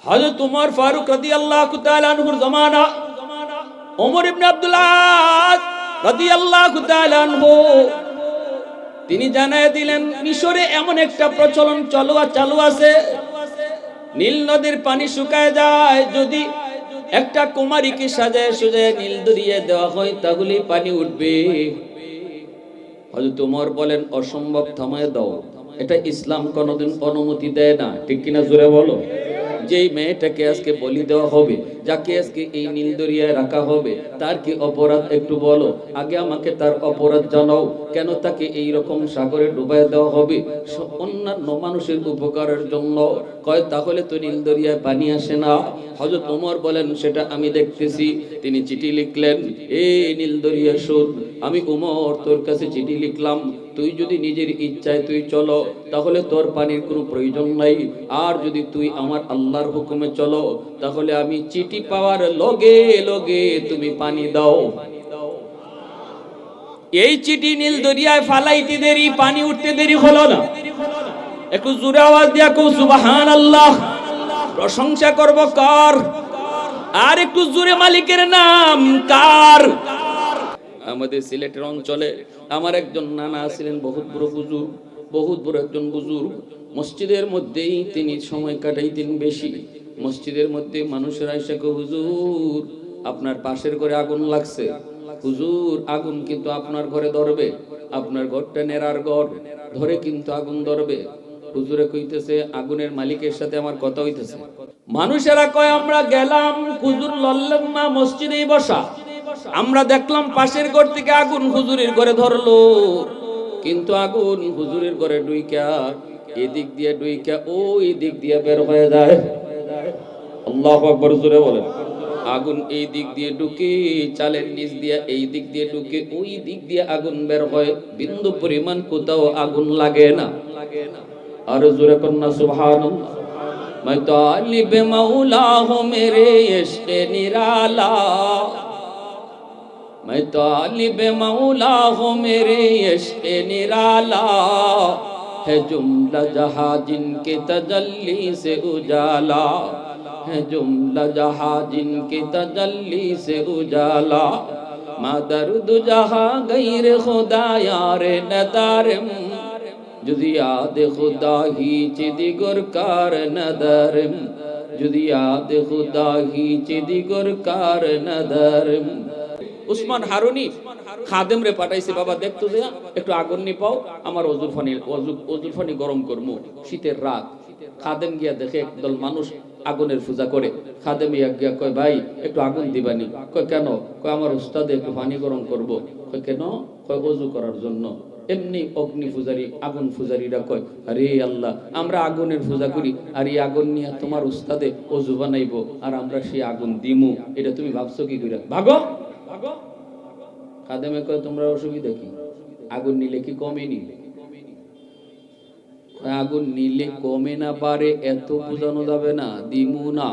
হযরত উমর ফারুক রাদিয়াল্লাহু তাআলা আনহুর জামানা, ওমর ইবনে আব্দুল আজ রাদিয়াল্লাহু তাআলা আনহু তিনি জানায় দিলেন, মিশরে এমন একটা প্রচলন চালু আছে, নীল নদীর পানি শুকায় যায়, যদি একটা কুমারীকে সাজায় সুজায় নীল দরিয়ে দেওয়া হয় তাহলে পানি উঠবে। হযরত উমর বলেন, অসম্ভব, থামায় দাও, এটা ইসলাম কোনোদিন অনুমতি দেয় না। ঠিক কিনা জোরে বলো। যেই মেয়েটাকে আজকে বলি দেওয়া হবে, যাকে আজকে এই নীল দরিয়ায় রাখা হবে, তার কি অপরাধ একটু বলো। আগে আমাকে তার অপরাধ জানাও, কেন তাকে এই রকম সাগরে ডুবাই দেওয়া হবে অন্যান্য মানুষের উপকারের জন্য। কয় তাহলে তো নীল দরিয়ায় পানি আসে না। হযরত ওমর বলেন, সেটা আমি দেখতেছি। তিনি চিঠি লিখলেন, এই নীল দরিয়া শোন, আমি ওমর তোর কাছে চিঠি লিখলাম, তুই যদি নিজের ইচ্ছায় তুই চলো তাহলে তোর পানির কোনো প্রয়োজন নাই, আর যদি তুই আমার আল্লাহর হুকুমে চলো তাহলে আমি চিঠি পাওয়ার লগে লগে তুমি পানি দাও। এই চিঠি নীল দরিয়ায় ফালাইতে দেরি, পানি উঠতে দেরি হলো না। একটু জোরে আওয়াজ দিয়া কও সুবহানাল্লাহ। প্রশংসা করব কার? আর একটু জোরে মালিকের নাম কার? আমাদের সিলেটের অঞ্চলে আমার একজন নানা ছিলেন, বহুত বড় একজন বুজুর্গ। মসজিদের মধ্যেই তিনি সময় কাটাইতেন বেশি। মসজিদের মধ্যে মানুষেরা এসে কয়, হুজুর আপনার পাশের ঘরে আগুন লাগছে, হুজুর আগুন কিন্তু আপনার ঘরে ধরবে, আপনার ঘরটা নেরার ঘর, ধরে কিন্তু আগুন ধরবে। হুজুরে কইতেছে, আগুনের মালিকের সাথে আমার কথা হইতেছে। মানুষেরা কয়, আমরা গেলাম, হুজুর লড়লেন না, মসজিদেই বসা। আমরা দেখলাম পাশের ঘর থেকে আগুন হুজুরের ঘরে ধরলো, কিন্তু আগুন হুজুরের ঘরে ডুইকা এদিক দিয়ে ডুইকা ওই দিক দিয়ে বের হয়ে যায়। আল্লাহু আকবার, জোরে বলেন। আগুন এই দিক দিয়ে ঢুকে, চালের নিচ দিয়ে এই দিক দিয়ে ঢুকে, ওই দিক দিয়ে আগুন বের হয়, বিন্দু পরিমাণ কোথাও আগুন লাগে না। আর জোরে কন্যা সুবহানাল্লাহ। मैं तालिब मौला हूँ मेरे इश्क़ निराला, मैं तालिब मौला हूँ मेरे इश्क़ निराला, है जुमला जहाँ जिनके तजल्ली से उजाला, है जुमला जहाँ जिनके तजल्ली से उजाला, मादरुद जहाँ गैर खुदा यार नदारम, যদি আদে খুদা হিচ দিগর কার নদরম, যদি আদে খুদা হিচ দিগর কার নদরম। উসমান হারুনি খাদেম রে পাঠাইছে, বাবা দেখতো যে একটু আগুন নি পাও, আমার অজুর পানি গরম করবো, শীতের রাত। খাদেম গিয়া দেখে একদল মানুষ আগুনের পূজা করে। খাদেম গিয়া কয়, ভাই একটু আগুন দিবানি। কয় কেন? কয় আমার উস্তাদে একটু পানি গরম করবো। কয় কেন? কয় অজু করার জন্য। এমনি অগ্নি পূজারী, আগুন পূজারীরা কয়, আরে আল্লাহ, আমরা আগুনের পূজা করি, আর এই আগুন নিয়ে তোমার উস্তাদে অজু বানাইবো, আর আমরা সেই আগুন দিমু, এটা তুমি ভাবছো কি করে? ভাগো ভাগো। খাদেমে কয়, তোমরা অসুবিধা কি? আগুন নিলে কি কমে নি? আগুন নিলে কমে না পারে এত বুঝানো যাবে না, দিমু না।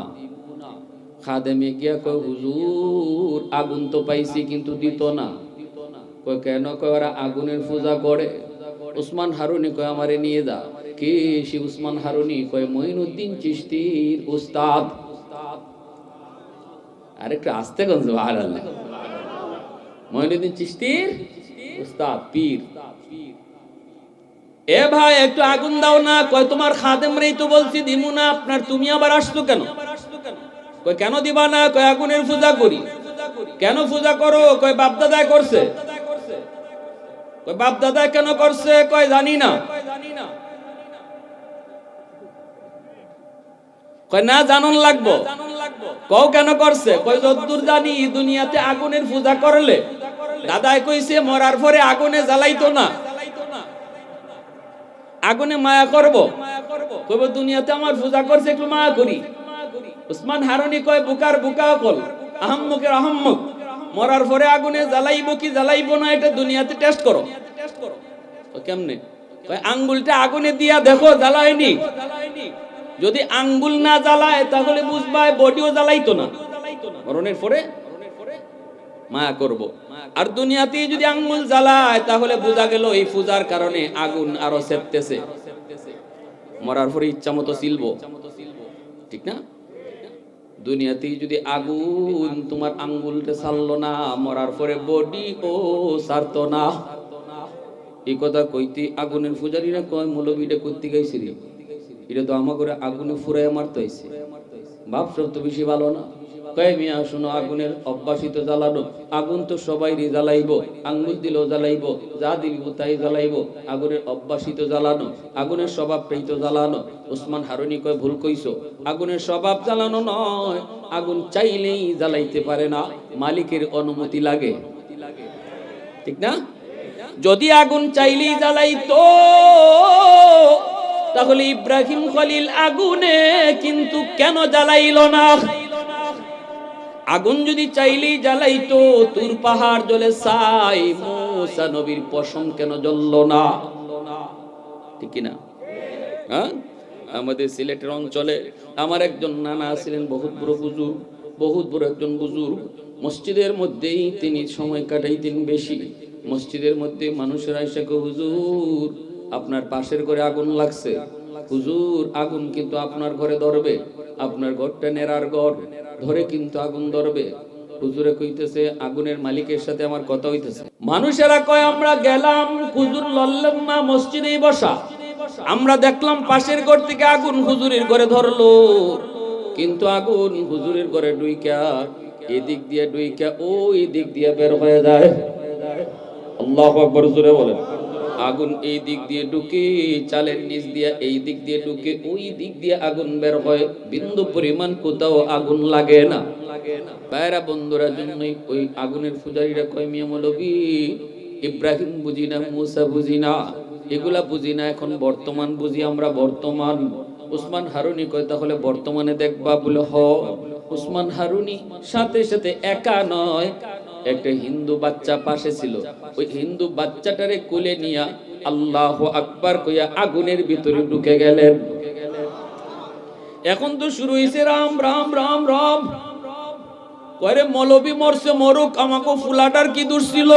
খাদেমে গিয়া কয়, হুজুর আগুন তো পাইছি কিন্তু দিত না। কয় কেন? কয় ওরা আগুনের পূজা করে। উসমান হারুনি কয়, আমারে নিয়ে যা। কে সে উসমান হারুনি? কয় মঈনুদ্দিন চিশতির উস্তাদ। আরেকটু আস্তে কোন সুবহানাল্লাহ। মঈনুদ্দিন চিশতির উস্তাদ, পীর। এ ভাই একটু আগুন দাও না। কয় তোমার খাদেমরেই তো বলছি দিমু না আপনার, তুমি আবার আসছো কেন? কয় কেন দিবা না? কয় আগুনের পূজা করি। কেন পূজা করো? কয় বাপ দাদায় করছে। বাপ দাদা কেন করছে? কয় জানি না। কয় না, জানুন লাগবো। কও কেন করছে? কয় যদ্দূর জানি দুনিয়াতে আগুনের পূজা করলে দাদাই কইছে মরার পরে আগুনে জ্বালাইতো না, আগুনে মায়া করব। কইব দুনিয়াতে আমার পূজা করছে, একটু মায়া করি। উসমান হারুনি কয়, বুকার বুকা কল, আহম্মকের আহম্মক, মরার পরে আগুনে জ্বালাইবো কি জ্বালাইবো না এটা দুনিয়াতে টেস্ট করো। কেমনে? আঙ্গুলটা আগুনে দিয়া দেখো জ্বালায়নি। যদি আঙ্গুল না জ্বালায় তাহলে বুঝবা বডিও জ্বালাইতো না, মরণের পরে মায়া করব। আর দুনিয়াতে যদি আঙ্গুল জ্বালায় তাহলে বোঝা গেল এই পূজার কারণে আগুন আরো সেপতেছে, মরার পরে ইচ্ছা মতো সিলবো। ঠিক না? দুনিয়াতেই যদি আগুন তোমার আঙ্গুলটা ছাড়লো না, মরার পরে বডি ও ছাড়তো না। এই কথা কইতে আগুনের পূজারীরা কয় মৌলবীটা করতে গাইছিল, এটা তো আমার করে আগুনে ফুরাইয়া মারতে হয়েছে, ভাবসব তো বেশি ভালো না। কয় মিয়া শোনো, আগুনের অভ্যাসিত জ্বালানো, আগুন তো সবাইরই জ্বালাইব, আঙ্গুল দিলেও জ্বালাইব, যা দিবিব তাই জ্বালাইব। আগুনের অভ্যাসিত জ্বালানো, আগুনের স্বভাবটাই তো জ্বালানো। ওসমান হারুনি কয় ভুল কইছো, আগুনের স্বভাব জ্বালানো নয়, আগুন চাইলেই জ্বালাইতে পারে না, মালিকের অনুমতি লাগে, ঠিক না? যদি আগুন চাইলেই জ্বালাইতো তাহলে ইব্রাহিম খলিল আগুনে কিন্তু কেন জ্বালাইল না? আগুন যদি চাইলেই জ্বালাইতো, তুর পাহাড় জ্বলে ছাই, মুসা নবীর পশম কেন জ্বলল না? ঠিক না? হ্যাঁ, আমাদের সিলেটের অঞ্চলে আমার একজন নানা ছিলেন, বহুত বড় বুজুর্গ, বহুত বড় একজন বুজুর্গ। মসজিদের মধ্যেই তিনি সময় কাটাইতেন বেশি। মসজিদের মধ্যে মানুষেরা এসে কয়, হুজুর আপনার পাশের ঘরে আগুন লাগছে, হুজুর আগুন কিন্তু আপনার ঘরে ধরবে, আপনার ঘরটা নেরার ঘর, ধরে কিন্তু আগুন ধরবে। হুজুরে কইতেছে আগুনের মালিকের সাথে আমার কথা হইতেছে। মানুষেরা কয় আমরা গেলাম, হুজুর লড়লাম না, মসজিদেই বসা, আমরা দেখলাম পাশের ঘর থেকে আগুন হুজুরের ঘরে ধরলো, কিন্তু আগুন হুজুরের ঘরে ডুইকা এদিক দিয়ে ডুইকা ওই দিক দিয়ে বের হয়ে যায়। আল্লাহু আকবার, জোরে বলেন। আগুন এই দিক দিয়ে ঢুকে, চালের নিচ দিয়ে এই দিক দিয়ে ঢুকে, ওই দিক দিয়ে আগুন বের হয়, বিন্দু পরিমাণ কোথাও আগুন লাগে না। ভাইরা বন্ধুরা, জন্যই ওই আগুনের পূজারীরা কয় মিয়া মৌলবী ইব্রাহিম বুঝি না, মুসা বুঝি না, এগুলা বুঝি না, এখন বর্তমান বুঝি আমরা, বর্তমান। উসমান হারুনি কয় তাহলে বর্তমানে দেখবা বলে। হ, উসমান হারুনি সাথে সাথে একা নয়, একটা হিন্দু বাচ্চা পাশে ছিল, ওই হিন্দু বাচ্চাটারে কোলে নিয়া আল্লাহু আকবার কইয়া আগুনের ভিতরে ঢুকে গেলেন। এখন তো শুরু হইছে রাম রাম রাম রাম। কয়রে মৌলবী মরছে মরুক, আমাকে ফুলাটার কি দোষ ছিল?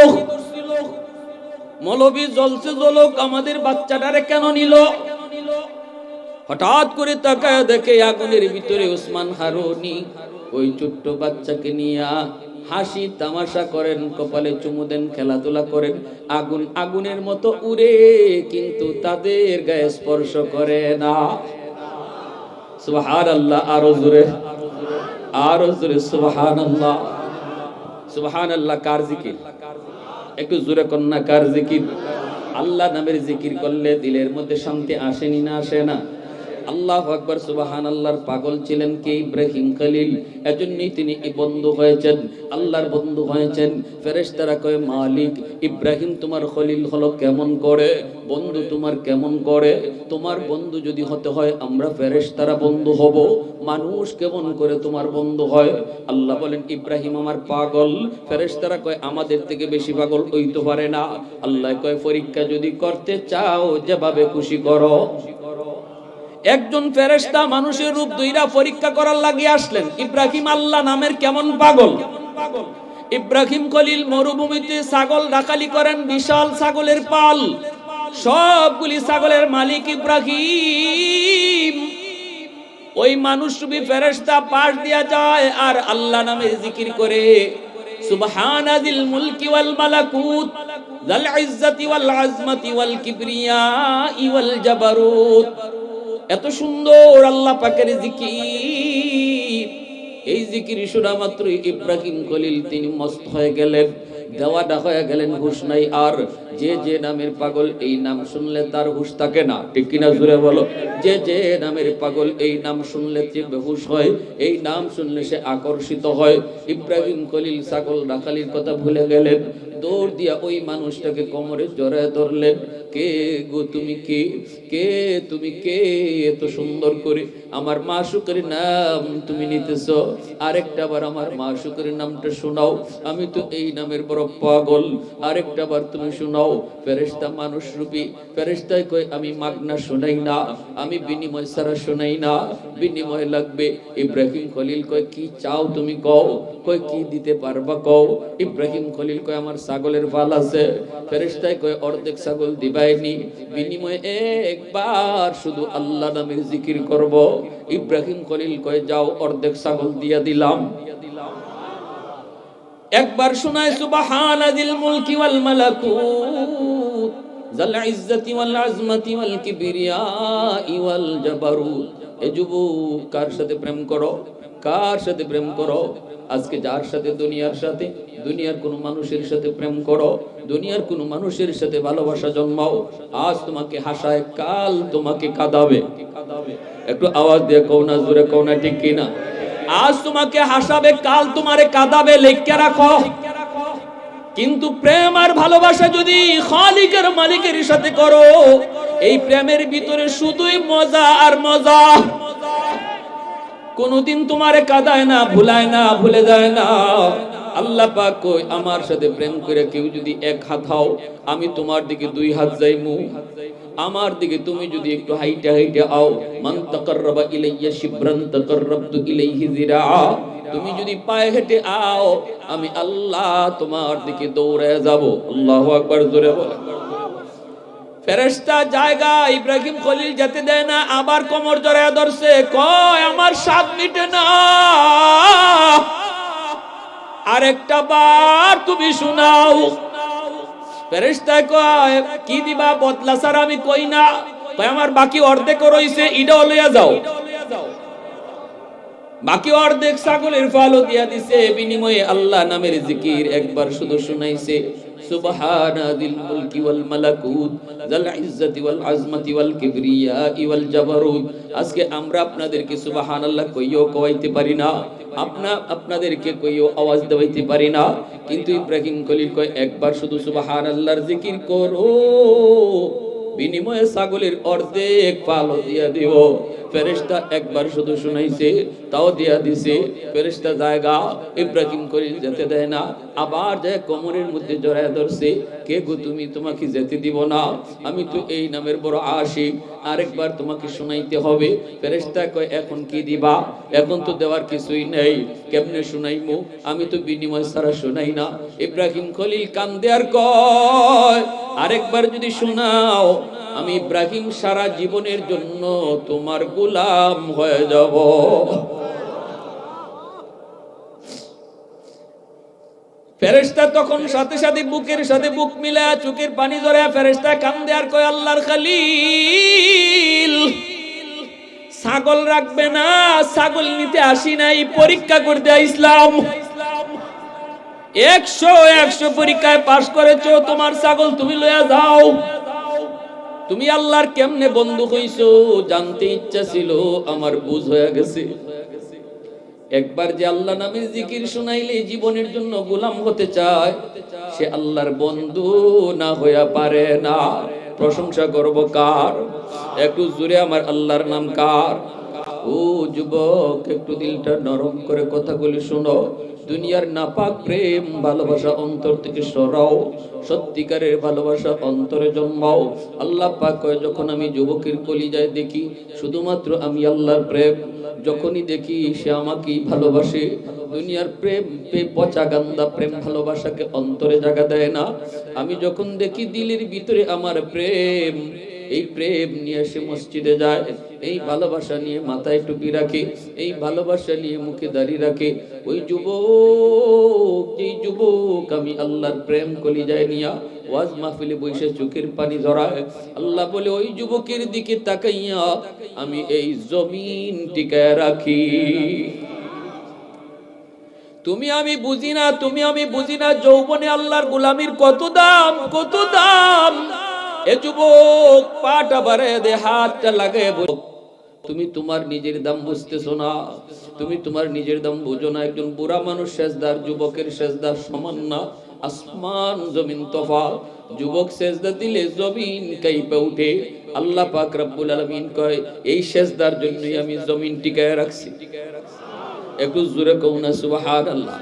মৌলবী জ্বলছে জ্বলুক, আমাদের বাচ্চাটারে কেন নিল? হঠাৎ করে তাকায় দেখে আগুনের ভিতরে উসমান হারুনি ওই ছোট্ট বাচ্চাকে নিয়া হাসি তামাশা করেন, কপালে চুমু দেন, খেলাধুলা করেন। আগুন আগুনের মতো উড়ে, কিন্তু তাদের গায়ে স্পর্শ করে না। সুবহানাল্লাহ, আরো জোরে, আরো জোরে সুবহানাল্লাহ। সুবহানাল্লাহ কার জিকির? একটু জোরে কন্যা, কার জিকির? আল্লাহ নামের জিকির করলে দিলের মধ্যে শান্তি আসেনি না আসে না? আল্লাহু আকবার, সুবহানাল্লাহর পাগল ছিলেন কে? ইব্রাহিম খলিল। এজন্যই তিনি বন্ধু হয়েছেন, আল্লাহর বন্ধু হয়েছেন। ফেরেশতারা কয় মালিক ইব্রাহিম তোমার খলিল হলো কেমন করে, বন্ধু তোমার কেমন করে? তোমার বন্ধু যদি হতে হয় আমরা ফেরেশতারা বন্ধু হব, মানুষ কেমন করে তোমার বন্ধু হয়? আল্লাহ বলেন ইব্রাহিম আমার পাগল। ফেরেশতারা কয় আমাদের থেকে বেশি পাগল হইতে পারে না। আল্লাহ কয় পরীক্ষা যদি করতে চাও যেভাবে খুশি করো। একজন ফেরেশতা মানুষের রূপ ধইরা পরীক্ষা করার লাগি আসলেন, ইব্রাহিম আল্লাহ নামের কেমন পাগল। ইব্রাহিম খলিল মরুভূমিতে ছাগল রাখালি করেন, বিশাল ছাগলের পাল, সবগুলি ছাগলের মালিক ইব্রাহিম। ওই মানুষ রূপী ফেরেশতা পাশ দিয়া যায় আর আল্লাহ নামে জিকির করে, সুবহানাজিল মুলকি ওয়াল মালাকুত যাল ইজ্জতি ওয়াল আজমতি ওয়াল কিবরিয়া ওয়াল জাবারুত। এত সুন্দর আল্লাহ পাকের জিকির, এই জিকির শোনা মাত্র ইব্রাহিম খলিল তিনি মস্ত হয়ে গেলেন, দেওয়াটা হয়ে গেলেন, হুঁশ নাই আর। যে যে নামের পাগল এই নাম শুনলে তার হুঁশ থাকে না, ঠিক কিনা জোরে বলো? যে যে নামের পাগল এই নাম শুনলে সে বেহুশ হয়, এই নাম শুনলে সে আকর্ষিত হয়। ইব্রাহিম খলিল ছাগল রাখালির কথা ভুলে গেলেন, দৌড় দিয়া ওই মানুষটাকে কোমরে জড়ায় ধরলেন। কে গো তুমি, কে কে তুমি, কে এত সুন্দর করে আমার মাশুকের নাম তুমি নিতেছো? আরেকটা বার আমার মাশুকের নামটা শোনাও, আমি তো এই নামের বড় পাগল, আরেকটা বার তুমি শোনাও। ফেরেশতা মানুষ রূপী ফেরেশতায় কয় আমি মাগনা শোনাই না, আমি বিনিময় ছাড়া শোনাই না, বিনিময় লাগবে। ইব্রাহিম খলিল কয় কি চাও তুমি কও, কয় কি দিতে পারবা কও। ইব্রাহিম খলিল কয় আমার ছাগলের পাল আছে। ফেরেশতায় কয় অর্ধেক ছাগল দিবাইনি, বিনিময়ে একবার শুধু আল্লাহ নামের জিকির করব। ইব্রাহিম খলিল কয় যাও অর্ধেক ছাগল দিয়া দিলাম। একবার শোনায় সুবহানাল মুলকি ওয়াল মালাকুত যাল ইজ্জতি ওয়াল আজমতি ওয়াল কিবরিয়া ওয়াল জাবারুত। এ যুবক কার সাথে প্রেম করো, কার সাথে প্রেম করো? আজকে যার সাথে দুনিয়ার সাথে, দুনিয়ার কোন মানুষের সাথে প্রেম করো, দুনিয়ার কোন মানুষের সাথে ভালোবাসা জন্মাও, আজ তোমাকে হাসায় কাল তোমাকে কাঁদাবে। একটু আওয়াজ দিয়ে কও না, জোরে কও না, ঠিক কিনা? আজ তোমাকে হাসাবে কাল তোমারে কাঁদাবে, লেখা রাখো। কিন্তু প্রেম আর ভালোবাসা যদি খালিকের মালিকের সাথে করো, এই প্রেমের ভিতরে শুধুই মজা আর মজা। কোনদিন তোমারে কাঁদায় না, ভুলায় না, ভুলে যায় না। আল্লাহ পাক কই আমার সাথে প্রেম করে কেউ যদি এক হাত হও, আমি তোমার দিকে দুই হাত যাইমু। আমার দিকে তুমি যদি একটু হাইটে হাইটে আও, মান তাকাররাবা ইলাইয়া শিবরান তাকাররাবতু ইলাইহি যিরা। তুমি যদি পায়ে হেঁটে আও, আমি আল্লাহ তোমার দিকে দৌড়ে যাব। আল্লাহু আকবার, জোরে বলেন। ফেরেশতা জায়গা ইব্রাহিম খলিল যেতে দেয় না, আবার কোমর জড়ায় ধরছে, কয় আমার স্বাদ মিটে না, আরেকটা বার তুমি শোনাও। ফেরেশতা কয় কি দিবা বদলা স্যার? আমি কই না, কয় আমার বাকি অর্ধেক রইছে, ইডাও লইয়া যাও। বাকি অর্ধেক ছাগলের ফালও দিয়া দিছে, বিনিময়ে আল্লাহ নামের জিকির একবার শুধু শুনাইছে। সুবহানাল মুলকি ওয়াল মালাকুত যাল ইজ্জতি ওয়াল আজমতি ওয়াল কিবরিয়া ওয়াল জাবারুত। আজকে আমরা আপনাদেরকে সুবহানাল্লাহ কইও কইতে পারি না, আপনাদেরকে কইও আওয়াজ দেওয়াইতে পারি না। কিন্তু ইব্রাহিম খলিল কয় একবার শুধু সুবহানাল্লাহর জিকির করো, বিনিময়ে ছাগলের অর্ধেক পালও দিয়া দিও। ফেরেশতা একবার শুধু শুনাইছে, তাও দিয়া দিছে। ফেরেশতা জায়গা ইব্রাহিম খলিল যেতে দেয় না, আবার যায় কোমরের মধ্যে জড়ায় ধরছে, কে গো তুমি? তোমাকে যেতে দিব না, আমি তো এই নামের বড় আশিক, আরেকবার তোমাকে শুনাইতে হবে। ফেরেশতা কয় এখন কি দিবা? এখন তো দেওয়ার কিছুই নেই, কেমনে শুনাইমু? আমি তো বিনিময় ছাড়া শুনাই না। ইব্রাহিম খলিল কান্দে আর কয় আরেকবার যদি শোনাও, আমি ইব্রাহিম সারা জীবনের জন্য তোমার গোলাম হয়ে যাব। ফেরেশতা তখন সাথে সাথে বুকের সাথে বুক মিলায়া চোখের পানি ঝরায়া ফেরেশতা কান্দে আর কয় আল্লাহর খলিল, ছাগল রাখবে না, ছাগল নিতে আসি নাই, পরীক্ষা করতে আইছিলাম। 100 পরীক্ষায় পাশ করেছো, তোমার ছাগল তুমি লইয়া যাও। তুমি আল্লাহর কেমনে বন্ধু হইছো জানতে ইচ্ছা ছিল, আমার বুঝ হয়ে গেছে। একবার যে আল্লাহ নামের জিকির শুনাইলে জীবনের জন্য গোলাম হতে চায়, সে আল্লাহর বন্ধু না হইয়া পারে না। প্রশংসা করব কার? একটু জোরে আমার আল্লাহর নাম কার? ও যুবক, একটু দিলটা নরম করে কথাগুলি শোনো। দুনিয়ার নাপাক প্রেম ভালোবাসা অন্তর থেকে সরাও, সত্যিকারের ভালোবাসা অন্তরে জন্মাও। আল্লাহ পাক কয় যখন আমি যুবকের কলিজায় দেখি শুধুমাত্র আমি আল্লাহর প্রেম, যখনই দেখি সে আমাকেই ভালোবাসে। দুনিয়ার প্রেম পচা গান্দা প্রেম ভালোবাসাকে অন্তরে জায়গা দেয় না। আমি যখন দেখি দিলের ভিতরে আমার প্রেম, এই প্রেম নিয়ে সে মসজিদে যায়, এই ভালোবাসা নিয়ে মাথায় টুপি রাখে, এই ভালোবাসা নিয়ে মুখে দাঁড়িয়ে রাখে। ওই যুবক, যেই যুবক আমি আল্লাহর প্রেম কলিজায় নিয়া ওয়াজ মাহফিলে বসে চোখের পানি ঝরায়, আল্লাহ বলে ওই যুবকের দিকে তাকাইয়া আমি এই জমিন টিকায় রাখি। তুমি আমি বুঝি না, তুমি আমি বুঝি না যৌবনে আল্লাহর গোলামির কত দাম, কত দাম। এ যুবক পাটা বাড়ে দে, হাতটা লাগে। তুমি তোমার নিজের দাম বুঝতেছো না, তুমি তোমার নিজের দাম বুঝো না। একজন বুড়া মানুষ সেজদার যুবকের সেজদার সমান না, আসমান জমিন তফাৎ। যুবক সেজদা দিলে জমিন কাঁপে ওঠে। আল্লাহ পাক রব্বুল আলামিন কয় এই সেজদার জন্যই আমি জমিন টিকায় রাখছি। একটু জোরে কও না সুবহানাল্লাহ।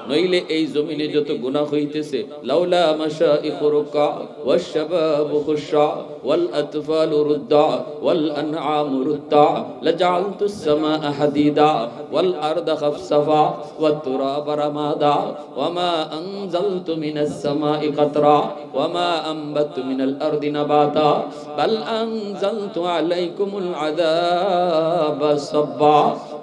নইলে এই জমিনে যত গুনাহ হইতেছে লাউলা মাশাইখুরকা ওয়াশশাবাবু খুশা ওয়াল আতফালু রুদ্দা ওয়াল আনআমু রুদ্দা লাজআলতুস সামাআ হাদিদা ওয়াল আরদা খাফসাফা ওয়াত তুরাবা রামাদা ওয়ামা আনজালতু মিনাস সামাই কাতরা ওয়ামা আনবাতু মিনাল আরদি নাবাতা বাল আনজালতু আলাইকুমুল আযাবা সাব্বা।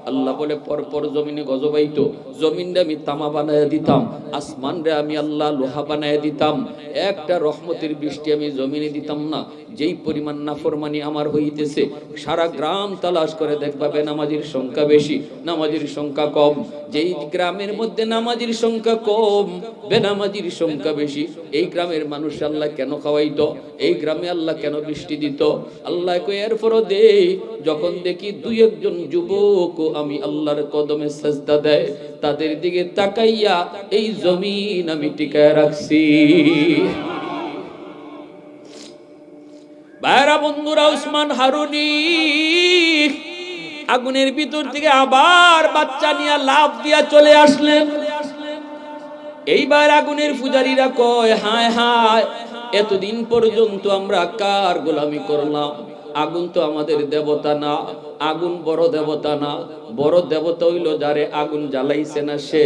আল্লাহ বলে পরপর জমিনে গজব আইতো, জমিনরে আমি তামা বানায় দিতাম, আসমানরে আমি আল্লাহ লোহা বানায় দিতাম, একটা রহমতের বৃষ্টি আমি জমিনে দিতাম না। যেই পরিমাণ নাফরমানি আমার হইতেছে, সারা গ্রাম তালাশ করে দেখবা বেনামাজির সংখ্যা বেশি, নামাজির সংখ্যা কম। যেই গ্রামের মধ্যে নামাজির সংখ্যা কম, বেনামাজির সংখ্যা বেশি, এই গ্রামের মানুষ আল্লাহ কেন খাওয়াইতো? এই গ্রামে আল্লাহ কেন বৃষ্টি দিত? আল্লাহ কই এরপরও দেই, যখন দেখি দুই একজন যুবক আমি আল্লাহর কদমে সাজদা দেয়, তাদের দিকে তাকাইয়া এই জমিন আমি টিকায় রাখছি। ভাইরা বন্ধুরা, উসমান হারুনি আগুনের ভিতর থেকে আবার বাচ্চা নিয়ে লাফ দিয়া চলে আসলেন। এইবার আগুনের পূজারীরা কয়, হায় হায়, এতদিন পর্যন্ত আমরা কার গোলামি করলাম? আগুন তো আমাদের দেবতা না, আগুন বড় দেবতা না, বড় দেবতা হইল যারে আগুন জ্বালাইছে না সে।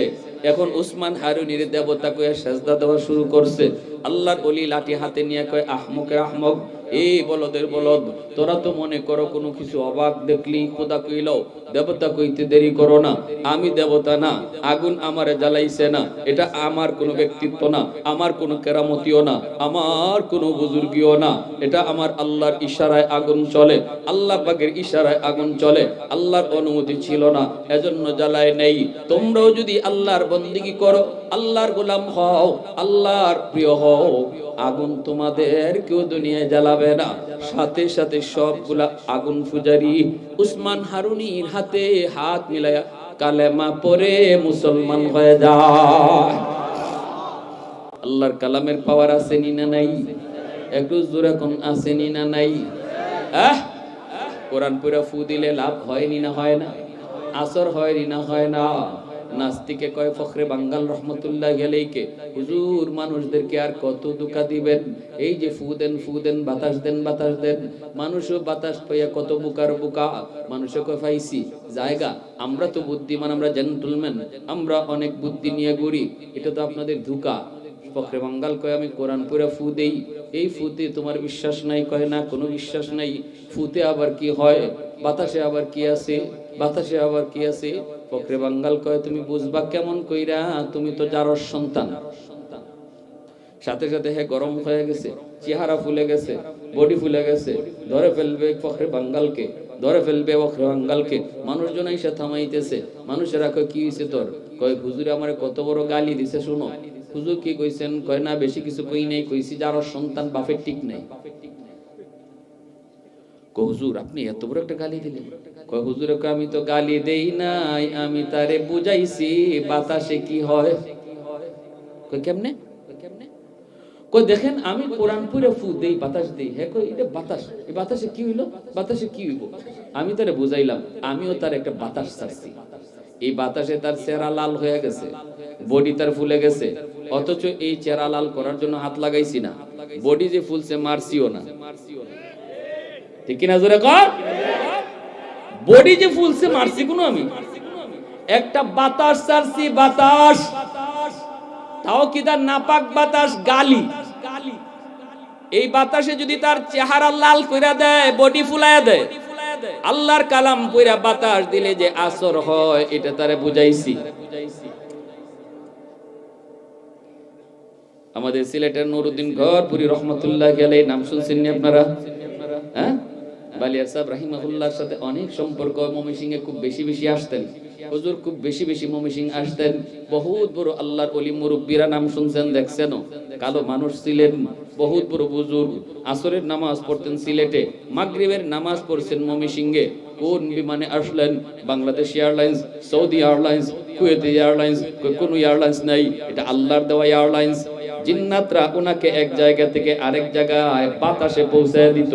এখন উসমান হারুনির দেবতা কয়ে সেজদা দেওয়া শুরু করছে। আল্লাহর ওলি লাঠি হাতে নিয়ে কয়, আহমকে আহমক, এই বলদের বলদ, তোরা তো মনে করো কোনো কিছু অবাক দেখলি খোদা কইল, দেবতা কইতে দেরি করো না। আমি দেবতা না, আগুন আমারে জ্বালাইছে না, এটা আমার কোনো ব্যক্তিত্ব না, আমার কোনো কেরামতিও না, আমার কোনো বুজুর্গিও না, এটা আমার আল্লাহর ইশারায় আগুন চলে, আল্লাহ পাকের ইশারায় আগুন চলে, আল্লাহর অনুমতি ছিল না, এজন্য জ্বালায় নেই। তোমরাও যদি আল্লাহর বন্দেগী করো, আল্লাহর গোলাম হও, আল্লাহর প্রিয় হও, আগুন তোমাদের কেউ দুনিয়ায় জ্বালাবে না। সাথে সাথে সবগুলা আগুন পূজারী উসমান হারুনির হাতে হাত মিলায়া কালেমা পড়ে মুসলমান হয়ে যায়। আল্লাহর কালামের পাওয়ার আছে নি না নাই? একটু জোরে কোন আছে নি না নাই? কোরআন পড়া ফু দিলে লাভ হয়নি না হয় না? আসর হয়নি না হয় না? নাস্তিকে কয় ফখরে বাঙ্গাল রহমতুল্লাহ আলাইহি, হুজুর মানুষদেরকে আর কত ধোঁকা দিবেন? এই যে ফু দেন বাতাস দেন বাতাস দেন, মানুষও বাতাস পাইয়া কত বুকার বুকা। মানুষে কয় পাইছি জায়গা, আমরা তো বুদ্ধিমান, আমরা জেন্টলম্যান, আমরা অনেক বুদ্ধি নিয়ে ঘুরি, এটা তো আপনাদের ধোঁকা। ফখরে বাঙ্গাল কয় আমি কোরআন পড়া ফু দেই, এই ফুতে তোমার বিশ্বাস নাই? কয় না, কোনো বিশ্বাস নাই। ফুতে আবার কি হয়? বাতাসে আবার কি আছে? বাতাসে আবার কি আছে? ফখরে বাঙ্গাল কয় তুমি বুঝবা কেমন কইরা? তুমি তো জারর সন্তান। সাথে সাথে হে গরম হয়ে গেছে, চেহারা ফুলে গেছে, বডি ফুলে গেছে, ধরে ফেলবে ফখরে বাঙ্গালকে, ধরে ফেলবে ফখরে বাঙ্গালকে। মানুষজন এসে থামাইতেছে, মানুষেরা কয় কি হইছে তোর? কয় হুজুর আমারে কত বড় গালি দিছে শুনো। হুজুর কি কইছেন? কয় না বেশি কিছু কই নাই, কইছি জারর সন্তান, বাপের ঠিক নাই। কয় হুজুর আপনি এত বড় একটা গালি দিলেন? কয় হুজুর আমি তো গালি দেই নাই, আমি তারে বুঝাইছি বাতাসে কি হয়। কয় কেমনে? কই দেখেন আমি কোরআন পড়ে ফু দেই, বাতাস দেই। হ্যাঁ কই এটা বাতাস, এই বাতাসে কি হইলো? বাতাসে কি হইব? আমি তারে বুঝাইলাম, আমিও তার একটা বাতাস ছাড়ছি। এই বাতাসে তার চেহারা লাল হয়ে গেছে, বডি তার ফুলে গেছে, অথচ এই চেহারা লাল করার জন্য হাত লাগাইছি না। বডি যে ফুলছে মারছিও না, ঠিক কিনা জোরে কর? বডি যে ফুলছে মারছি কোন আমি? একটা বাতাস ছাড়ছি, বাতাস, তাও কি তার নাপাক বাতাস, গালি। এই বাতাসে যদি তার চেহারা লাল কইরা দেয়, বডি ফুলায়া দেয়, আল্লাহর কালাম পয়রা বাতাস দিলে যে আসর হয়, এটা তারে বুঝাইছি। আমাদের সিলেটের নুরউদ্দিন ঘরপুরি রহমাতুল্লাহি আলাইহি নাম শুনছেন নি আপনারা? হ্যাঁ, বালিয়ার সাহেব রাহিমাহুল্লাহর সাথে অনেক সম্পর্ক, ময়মনসিংহে খুব বেশি বেশি আসতেন, হুজুর খুব বেশি বেশি ময়মনসিংহ আসতেন। বহুত বড় আল্লাহর ওলি মুরব্বিরা নাম শুনছেন, দেখছেন? কালো মানুষ ছিলেন, বহুত বড় বুজুর্গ। আসরের নামাজ পড়তেন সিলেটে, মাগরিবের নামাজ পড়ছেন ময়মনসিংহে। কোন বিমানে আসলেন? Bangladesh airlines, Saudi airlines, Kuwaiti airlines, কোন এয়ারলাইন্স নাই, এটা আল্লাহর দেওয়া এয়ারলাইন্স। জিন্নাতরা ওনাকে এক জায়গা থেকে আরেক জায়গায় বাতাসে পৌঁছায় দিত।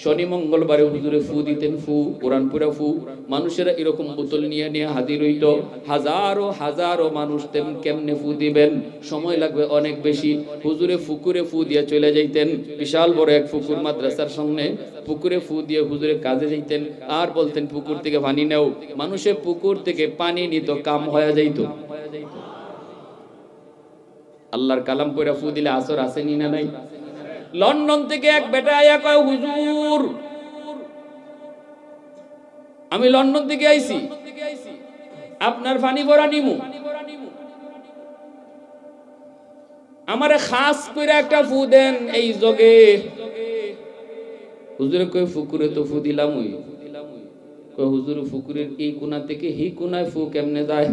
শনি মঙ্গলবারে হুজুরে ফু দিতেন, ফু কোরআন পুরা ফু। মানুষেরা এরকম বোতল নিয়ে নিয়ে হাজির হইত, হাজারো হাজারো মানুষ। কেমনে ফু দিবেন, সময় লাগবে অনেক বেশি। হুজুরে পুকুরে ফু দিয়ে চলে যাইতেন, বিশাল বড় এক পুকুর মাদ্রাসার সামনে। পুকুরে ফু দিয়ে হুজুরে কাজে যাইতেন, আর বলতেন পুকুর থেকে পানি নেও। মানুষের পুকুর থেকে পানি নিত, কাম হয়ে যাইত। আল্লাহর কালাম পড়া ফু দিলে আসর আসেনি না নাই? লন্ডন থেকে এক বেটা আয়া কয়, হুজুর আমি লন্ডন থেকে আইছি, আপনার পানি ভরা নিমু, আমারে খাস করে একটা ফু দেন এই জগে। হুজুরে কয়, পুকুরে তো ফু দিলাম। ওই কয়, হুজুর পুকুরের এই কোনা থেকে হি কোনায় ফু কেমনে যায়?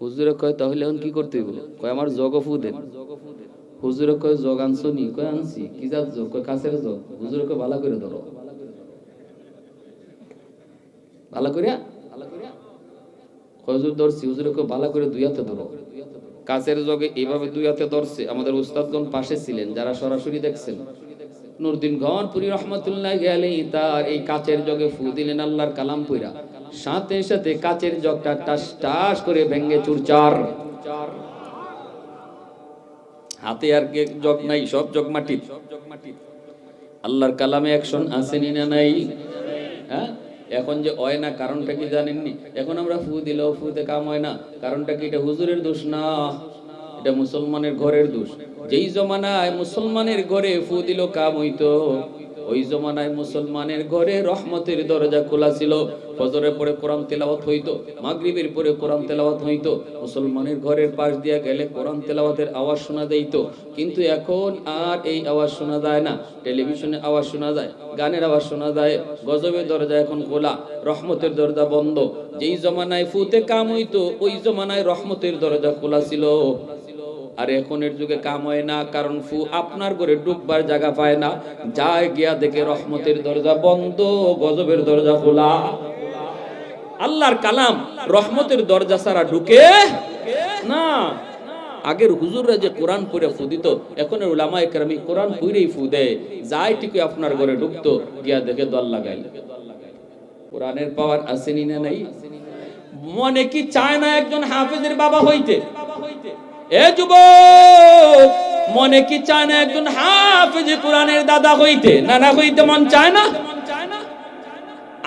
হুজুরে কয়, তাহলে এখন কি করতে হইব? কয়, আমার জগ ফু দেন। হুজুরে কয়, জগ আনছো নি? কয়, আনছি। কি জাত জগ? কয়, কাছের জগ। হুজুরে কয়, ভালো করে ধরো, ভালো করিয়া। হুজুর ধরছি। হুজুরে কয়, ভালো করে দুই হাতে ধরো। কাছের জগে এইভাবে দুই হাতে ধরছে। আমাদের উস্তাদগণ পাশে ছিলেন, যারা সরাসরি দেখছেন। নুরউদ্দিন গনপুরি রহমাতুল্লাহি আলাইহি তার এই কাচের জগে ফু দিলেন আল্লাহর কালাম পড়া। সাথে সাথে কাচের জগটা টাস টাস করে ভেঙে চুরচার। হাতে আর জগ নাই, সব জগ মাটি। আল্লাহর কালামে অ্যাকশন আসেনি না নাই? হ্যাঁ, এখন যে হয় না কারণটা কি জানেননি? এখন আমরা ফু দিলেও ফুতে কাম হয় না, কারণটা কি? এটা হুজুরের দোষ না, এটা মুসলমানের ঘরের দোষ। যেই জমানায় মুসলমানের ঘরে ফু দিল কাম হইতো, ওই জমানায় মুসলমানের ঘরে রহমতের দরজা খোলা ছিল। ফজরের পরে কোরআন তেলাওয়াত হইতো, মাগরিবের পরে কোরআন তেলাওয়াত হইতো। মুসলমানের ঘরের পাশ দিয়ে গেলে কোরআন তেলাওয়াতের আওয়াজ শোনা যাইতো। কিন্তু এখন আর এই আওয়াজ শোনা যায় না। টেলিভিশনে আওয়াজ শোনা যায়, গানের আওয়াজ শোনা যায়, গজবের দরজা এখন খোলা, রহমতের দরজা বন্ধ। যেই জমানায় ফুতে কাম হইতো, ওই জমানায় রহমতের দরজা খোলা ছিল। আর এখনের যুগে কাম হয় না, কারণ ফু আপনার ঘরে ঢুকবার জায়গা পায় না। যায় গিয়া দেখে রহমতের দরজা বন্ধ, গজবের দরজা খোলা। আল্লাহর কালাম রহমতের দরজা ছাড়া ঢুকে না। আগের হুজুররা যে কোরআন পড়ে ফু দিত, এখনের উলামায়ে কেরাম কোরআন পড়েই ফু দেয়। যায় ঠিক আপনার ঘরে ঢুকতো, গিয়া দেখে দল লাগাই। কোরআনের পাওয়ার আসেনি না নাই? মনে কি চায় না একজন হাফেজের বাবা হইতে? এ যুবক, মনে কি চায় না একজন হাফেজ কোরআনের দাদা হইতে? নানা হইতে মন চায় না?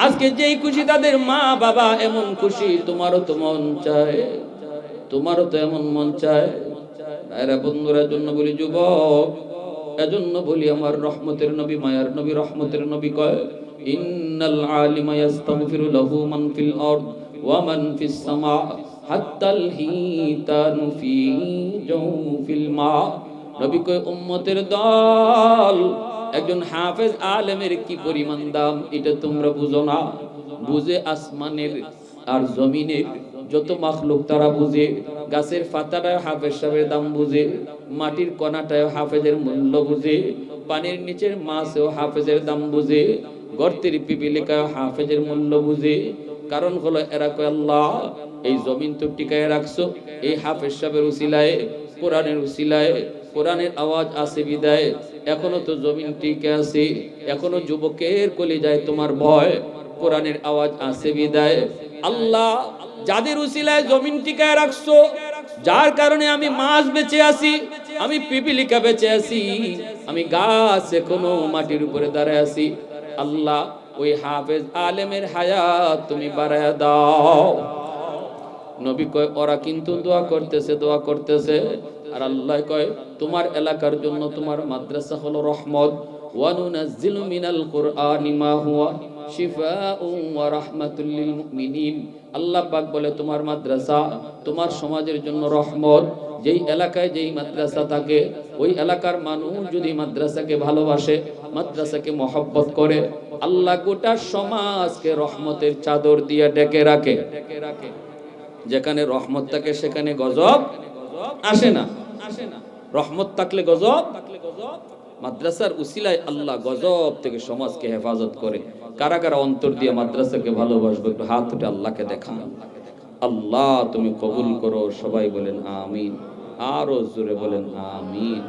আজকে যেই খুশি তাদের মা বাবা, এমন খুশি তোমারও তো মন চায়, তোমারও তো এমন মন চায়। এরা বন্ধুরা জন্য বলি যুবক, এজন্য বলি আমার রহমতের নবী, মায়ার নবী, রহমতের নবী কয়, ইন্নাল আলিমা ইয়াস্তাগফিরু লাহু মান ফিল আরদ ওয়া মান ফিস সামা হাত্তাল হিতানু ফি জাওফিল মা। নবী কয়, উম্মতের দল, একজন হাফেজ আলেমের কি পরিমাণ দাম এটা তোমরা বুঝো না। বুঝে আসমানের আর জমিনের যত মাখলুক তারা বুঝে। গাছের পাতাটায় হাফেজ সাহেবের দাম বুঝে, মাটির কণাটায় হাফেজের মূল্য বুঝে, পানির নিচের মাছও হাফেজের দাম বুঝে, গর্তের পিপিলিকায় হাফেজের মূল্য বুঝে। কারণ হলো এরা কয়, আল্লাহ এই জমিন তো টিকায় রাখছো এই হাফেজ সাহেবের উসিলায়, কোরআনের উসিলায়। কোরআনের আওয়াজ আছে বিদায় এখনো তো জমিন টিকে আছে। এখনো যুবকের কলিজায় তোমার ভয়, কোরআনের আওয়াজ আছে বিদায়। আল্লাহ যাদের উসিলায় জমিন টিকায় রাখছো, যার কারণে আমি মাছ বেঁচে আছি, আমি পিপিলিকা বেঁচে আছি, আমি গাছ এখনো মাটির উপরে দাঁড়ায় আছি, আল্লাহ ওই হাফেজ আলেমের হায়াত তুমি বাড়ায়া দাও। নবী কয়, ওরা কিন্তু দোয়া করতেছে, দোয়া করতেছে। আর আল্লাহ কয়, তোমার এলাকার জন্য তোমার মাদ্রাসা হলো রহমত। ওয়া নুনাজ্জিলু মিনাল কুরআনি মা হুয়া শিফাউন ওয়া রাহমাতুল লিল মুমিনিন। আল্লাহ পাক বলে, তোমার মাদ্রাসা তোমার সমাজের জন্য রহমত। যেই এলাকায় যেই মাদ্রাসা থাকে, ওই এলাকার মানুষ যদি মাদ্রাসাকে ভালোবাসে, মাদ্রাসাকে মহব্বত করে, আল্লাহ গোটা সমাজকে রহমতের চাদর দিয়ে ঢেকে রাখে। যেখানে রহমত থাকে সেখানে গজব আসে না। রহমত থাকলে গজব, মাদ্রাসার উসিলায় আল্লাহ গজব থেকে সমাজকে হেফাজত করে। কারা কারা অন্তর দিয়ে মাদ্রাসাকে ভালোবাসবে একটু হাত উঠে আল্লাহকে দেখান। আল্লাহ তুমি কবুল করো। সবাই বলেন আমিন, আরো জোরে বলেন আমিন।